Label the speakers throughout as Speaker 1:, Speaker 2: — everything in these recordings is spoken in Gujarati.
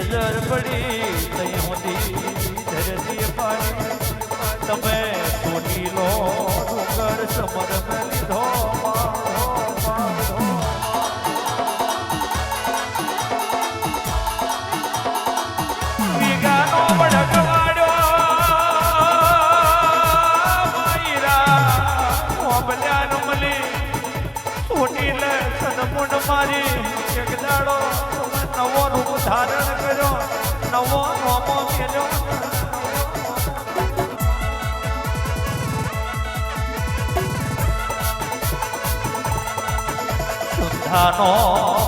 Speaker 1: નજર પડી તઈ મોટી ધરતી પાણી તમે સોની લો ડુંગર સમર મેં લીધો વીગાનો બળગવાડ્યો માયરા ઓબલ્યાન મલી સોની લે સદમુંડ મારી એક દાડો નવો રૂપ ધારણ કર્યો નવો નોમો મેલ્યો સુંધાનો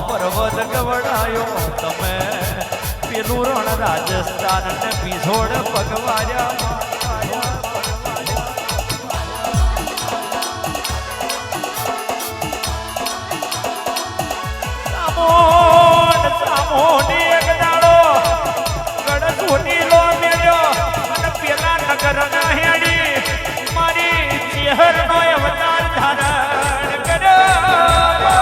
Speaker 1: પર્વત ગવડાયો તમે પેલું રણ રાજસ્થાન ને પીછોડ પગવાર્યા મોટી એક દાડો ગડસ હોટી લો મેલ્યો અને પેલા નગર ના હેડી મારી ચહેર નો અવતાર ધારણ કર્યો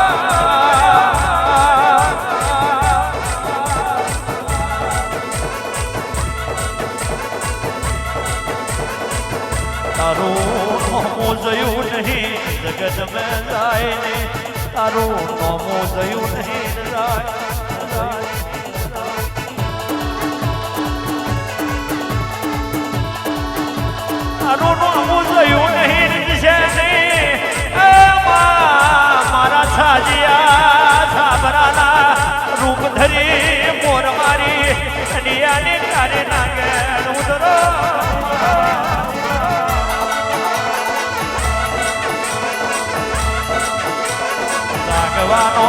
Speaker 1: તારું નોમું જોયું નહીં જગત મેં જાય ને તારું નોમું જોયું નહીં જાય તારું નોમું જોયું નહીં છે મારા છાજિયા છાબરાના રૂપ ધરી મોર મારી અડિયાની તારે નાગે ઉતરો લાગવાનો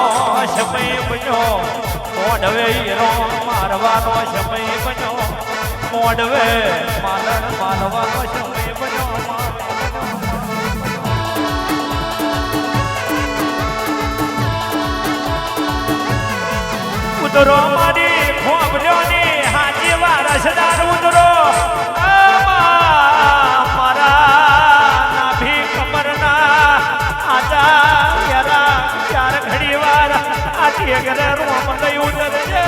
Speaker 1: સમય બન્યો મોઢવે હીરો મારવાનો સમય બન્યો મોઢવે માલણ મારવાનો સમય બન્યો ઉતરો મારી ખોબલ્યોની હાજી વારસદાર ઉતરો મારા નાભી કમરના આજા યારા ચાર ઘડી વાર આજી ઘરે રોમ ગયું ઉતરજે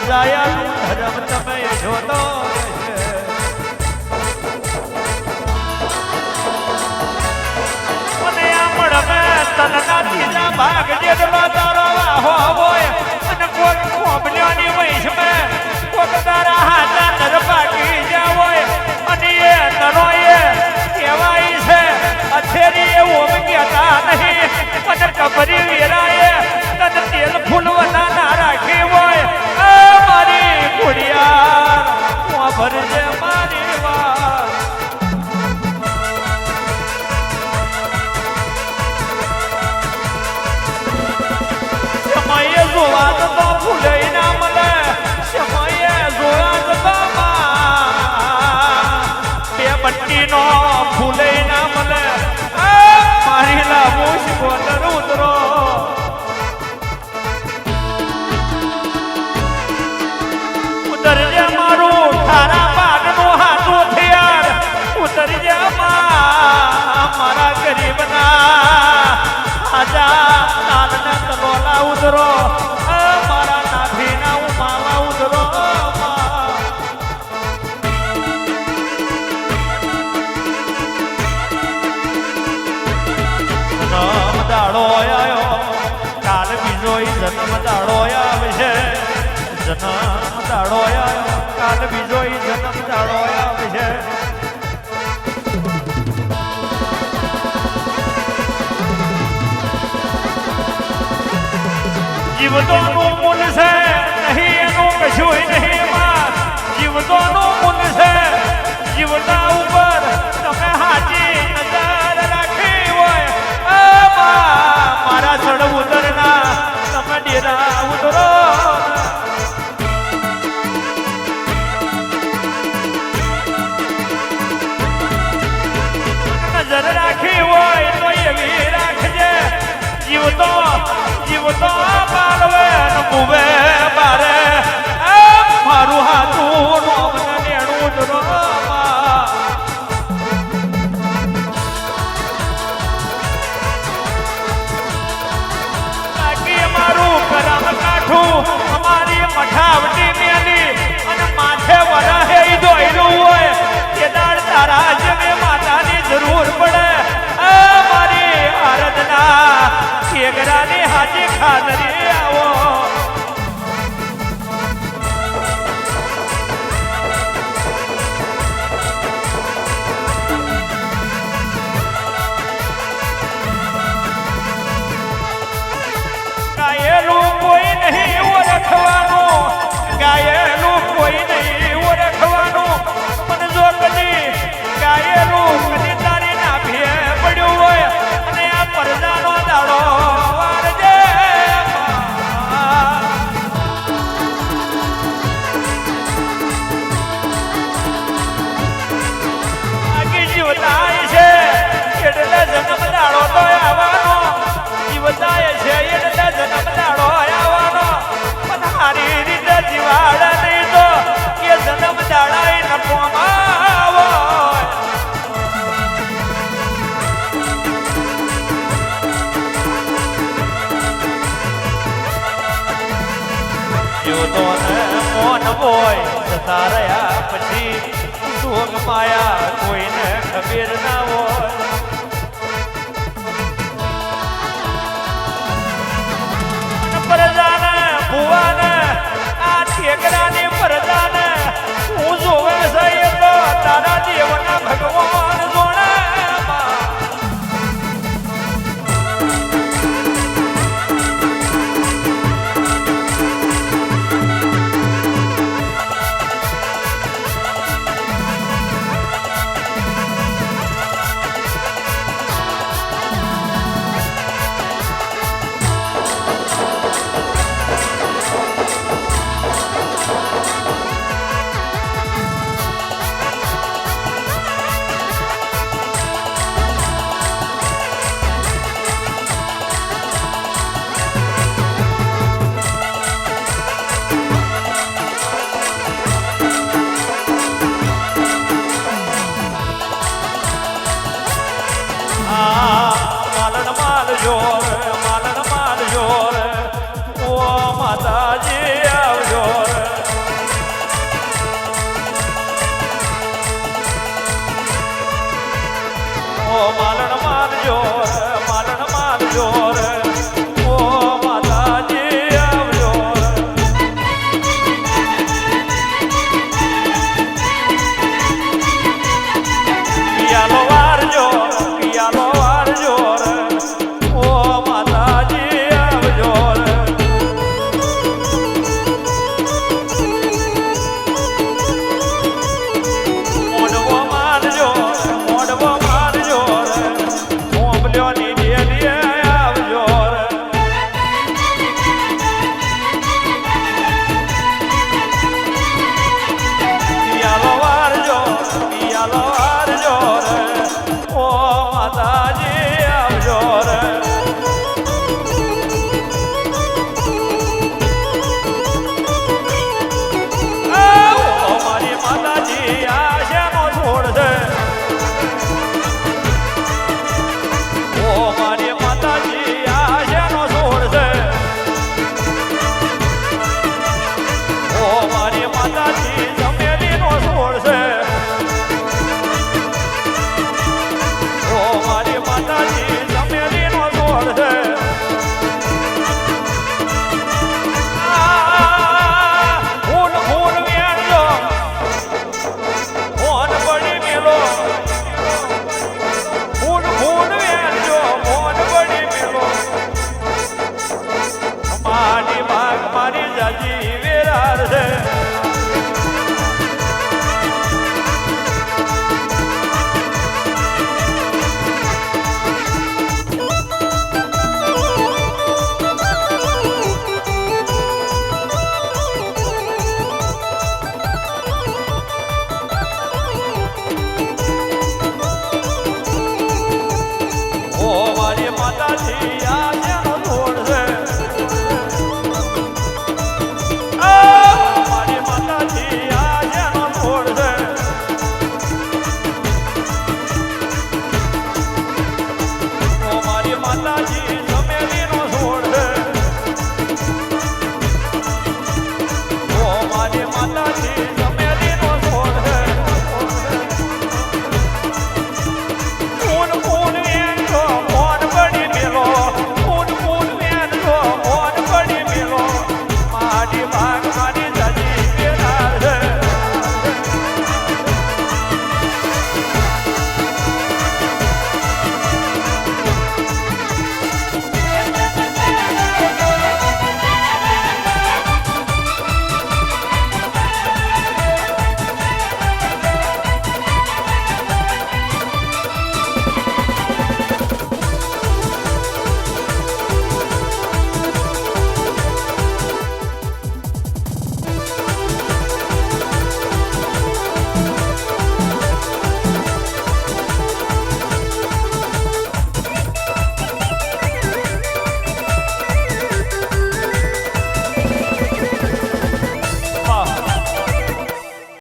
Speaker 1: બજાયાનું ધર્મ તમે જોતો મને આમળ મેં તલના તીજા ભાગ જેટલો તારો વાહો હોય અને કોઈક ખોબલ્યોની વૈશ મેં કોઈક તારા હાથા નર પાકી જ્યાં હોય અને એ નરો એ કહેવાય છે અથેરી એવું કહેતા નહીં મને કબરી વેરાએ તને તેલ ફૂલવના ના રાખી હોય મારી કુડિયા ભરજે મારી વાત સમયે જોવા તો ફૂલે ના મળે સમયે જોવા તો બે બટ્ટી નો ફૂલે ના મળે મારી લાવો શિકોતર ઉતરો ઉતરજે મારું તારા પાકનું હાથું થયાર ઉતરજે મારા ગરીબના આજા તાલને તલોલા ઉતરો મારા નાભીના ઉમાવા ઉતરો જન્મ દાડો આવ્યો કાલ બીજો જન્મ દાડો આવશે જન્મ દાડો આવ્યો કાલ બીજો જન્મ દાડો આવશે જીવતોનું મૂલ છે નહીં એનું કશું નહીં માં જીવતોનું મૂલ છે જીવતા ઉપર તમે હાજી નજર રાખી હોય મારા ચડ ઉતરના તમે ડેરા ઉતરો નજર રાખી હોય તો એવી રાખજે જીવતો બાળવે મુવે બારે મારું હાથું નોમને નેણું જ બાકી મારું કરમ કાઠું અમારી મઠાવટી મેલી અને માથે વરાહે દોયલું હોય કે દાડ તારા જમે માતાની જરૂર પડે મારી આરાધના કેગરાની હાજી ખાતરી આવો ગાયેલું કોઈ નહીં ઓળખવાનું ગાયેલું કોઈ નહીં ઓળખવાનું પણ જો કદી ગાયેલું કદી તારી નાભીએ પડ્યું હોય અને આ પરદાનો દાડો વારજે આગી જીવતાય છે એટલે જન્મ દાડો તો આવવાનો જીવતાય છે એટલે જન્મ દાડો આવવાનો પણ સારી રીતે જીવાડ નહીં તો કે જન્મ દાડાય નફોમાં આવો જીવતો ને મોન હોય જતા રહ્યા પછી ભોગ માયા કોઈને ખબર ના હોય પરદાને ભુવાને આ ઠેકરાની પરદાને હું જોવે છે તો તારા દેવના ભગવાન જોણે માલણ માલ જોર ઓ માતાજી આવજો ઓ માલણ માલ જોર